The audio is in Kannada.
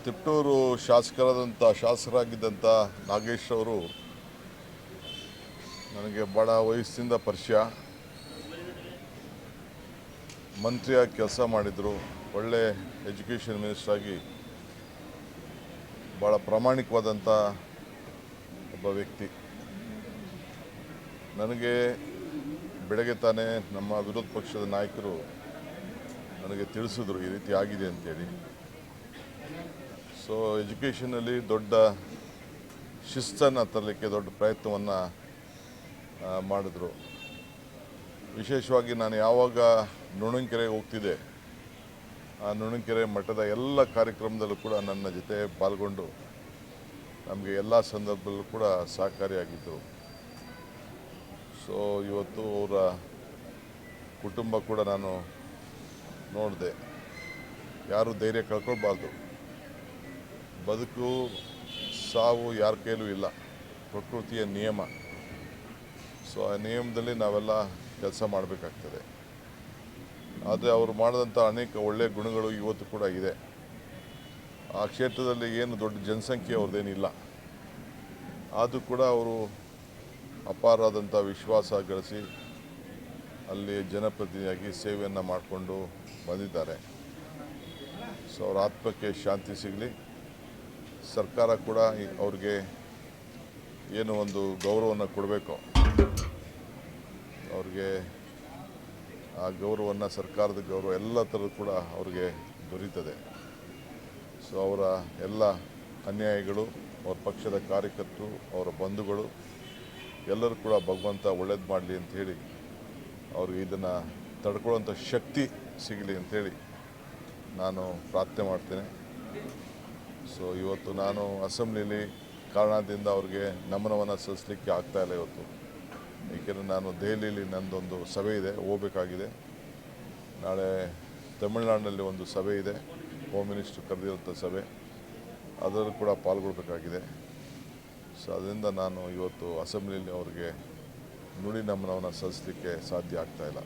ತಿಪ್ಟೂರು ಶಾಸಕರಾಗಿದ್ದಂಥ ನಾಗೇಶ್ ಅವರು ನನಗೆ ಭಾಳ ವಯಸ್ಸಿಂದ ಪರಿಚಯ. ಮಂತ್ರಿಯಾಗಿ ಕೆಲಸ ಮಾಡಿದರು. ಒಳ್ಳೆ ಎಜುಕೇಷನ್ ಮಿನಿಸ್ಟರ್ ಆಗಿ ಭಾಳ ಪ್ರಾಮಾಣಿಕವಾದಂಥ ಒಬ್ಬ ವ್ಯಕ್ತಿ. ನನಗೆ ಬೆಳಗ್ಗೆ ತಾನೇ ನಮ್ಮ ವಿರೋಧ ಪಕ್ಷದ ನಾಯಕರು ನನಗೆ ತಿಳಿಸಿದ್ರು ಈ ರೀತಿ ಆಗಿದೆ ಅಂತೇಳಿ. ಸೊ ಎಜುಕೇಷನಲ್ಲಿ ದೊಡ್ಡ ಶಿಸ್ತನ್ನು ತರಲಿಕ್ಕೆ ದೊಡ್ಡ ಪ್ರಯತ್ನವನ್ನು ಮಾಡಿದ್ರು. ವಿಶೇಷವಾಗಿ ನಾನು ಯಾವಾಗ ನುಣಂಕೆರೆಗೆ ಹೋಗ್ತಿದ್ದೆ, ಆ ನುಣಂಕೆರೆ ಮಠದ ಎಲ್ಲ ಕಾರ್ಯಕ್ರಮದಲ್ಲೂ ಕೂಡ ನನ್ನ ಜೊತೆ ಪಾಲ್ಗೊಂಡು ನಮಗೆ ಎಲ್ಲ ಸಂದರ್ಭದಲ್ಲೂ ಕೂಡ ಸಹಕಾರಿಯಾಗಿದ್ದರು. ಸೊ ಇವತ್ತು ಅವರ ಕುಟುಂಬ ಕೂಡ ನಾನು ನೋಡಿದೆ. ಯಾರೂ ಧೈರ್ಯ ಕಳ್ಕೊಳ್ಬಾರ್ದು. ಬದುಕು ಸಾವು ಯಾರ ಕೈಲೂ ಇಲ್ಲ, ಪ್ರಕೃತಿಯ ನಿಯಮ. ಸೊ ಆ ನಿಯಮದಲ್ಲಿ ನಾವೆಲ್ಲ ಕೆಲಸ ಮಾಡಬೇಕಾಗ್ತದೆ. ಆದರೆ ಅವರು ಮಾಡಿದಂಥ ಅನೇಕ ಒಳ್ಳೆಯ ಗುಣಗಳು ಇವತ್ತು ಕೂಡ ಇದೆ. ಆ ಕ್ಷೇತ್ರದಲ್ಲಿ ಏನು ದೊಡ್ಡ ಜನಸಂಖ್ಯೆ ಅವ್ರದ್ದೇನಿಲ್ಲ, ಆದರೂ ಕೂಡ ಅವರು ಅಪಾರವಾದಂಥ ವಿಶ್ವಾಸ ಗಳಿಸಿ ಅಲ್ಲಿ ಜನಪ್ರತಿನಿಧಿಯಾಗಿ ಸೇವೆಯನ್ನು ಮಾಡಿಕೊಂಡು ಬಂದಿದ್ದಾರೆ. ಸೊ ಅವರ ಆತ್ಮಕ್ಕೆ ಶಾಂತಿ ಸಿಗಲಿ. ಸರ್ಕಾರ ಕೂಡ ಅವ್ರಿಗೆ ಏನು ಒಂದು ಗೌರವವನ್ನು ಕೊಡಬೇಕು, ಅವ್ರಿಗೆ ಆ ಗೌರವವನ್ನು, ಸರ್ಕಾರದ ಗೌರವ ಎಲ್ಲ ಥರದ್ದು ಕೂಡ ಅವ್ರಿಗೆ ದೊರೀತದೆ. ಸೊ ಅವರ ಎಲ್ಲ ಅನ್ಯಾಯಗಳು, ಅವ್ರ ಪಕ್ಷದ ಕಾರ್ಯಕರ್ತರು, ಅವರ ಬಂಧುಗಳು ಎಲ್ಲರೂ ಕೂಡ ಭಗವಂತ ಒಳ್ಳೇದು ಮಾಡಲಿ ಅಂಥೇಳಿ, ಅವ್ರಿಗೆ ಇದನ್ನು ತಡ್ಕೊಳ್ಳೋಂಥ ಶಕ್ತಿ ಸಿಗಲಿ ಅಂಥೇಳಿ ನಾನು ಪ್ರಾರ್ಥನೆ ಮಾಡ್ತೇನೆ. ಸೊ ಇವತ್ತು ನಾನು ಅಸೆಂಬ್ಲಿಲಿ ಕಾರಣದಿಂದ ಅವ್ರಿಗೆ ನಮನವನ್ನು ಸಲ್ಲಿಸಲಿಕ್ಕೆ ಆಗ್ತಾಯಿಲ್ಲ ಇವತ್ತು. ಏಕೆಂದರೆ ನಾನು ದೆಹಲಿಯಲ್ಲಿ ನನ್ನದೊಂದು ಸಭೆ ಇದೆ, ಹೋಗಬೇಕಾಗಿದೆ. ನಾಳೆ ತಮಿಳುನಾಡಿನಲ್ಲಿ ಒಂದು ಸಭೆ ಇದೆ, ಹೋಮ್ ಮಿನಿಸ್ಟ್ರು ಕರೆದಿರೋಂಥ ಸಭೆ, ಅದರಲ್ಲೂ ಕೂಡ ಪಾಲ್ಗೊಳ್ಬೇಕಾಗಿದೆ. ಸೊ ಅದರಿಂದ ನಾನು ಇವತ್ತು ಅಸೆಂಬ್ಲಿಯಲ್ಲಿ ಅವ್ರಿಗೆ ನುಡಿ ನಮನವನ್ನು ಸಲ್ಲಿಸಲಿಕ್ಕೆ ಸಾಧ್ಯ ಆಗ್ತಾಯಿಲ್ಲ.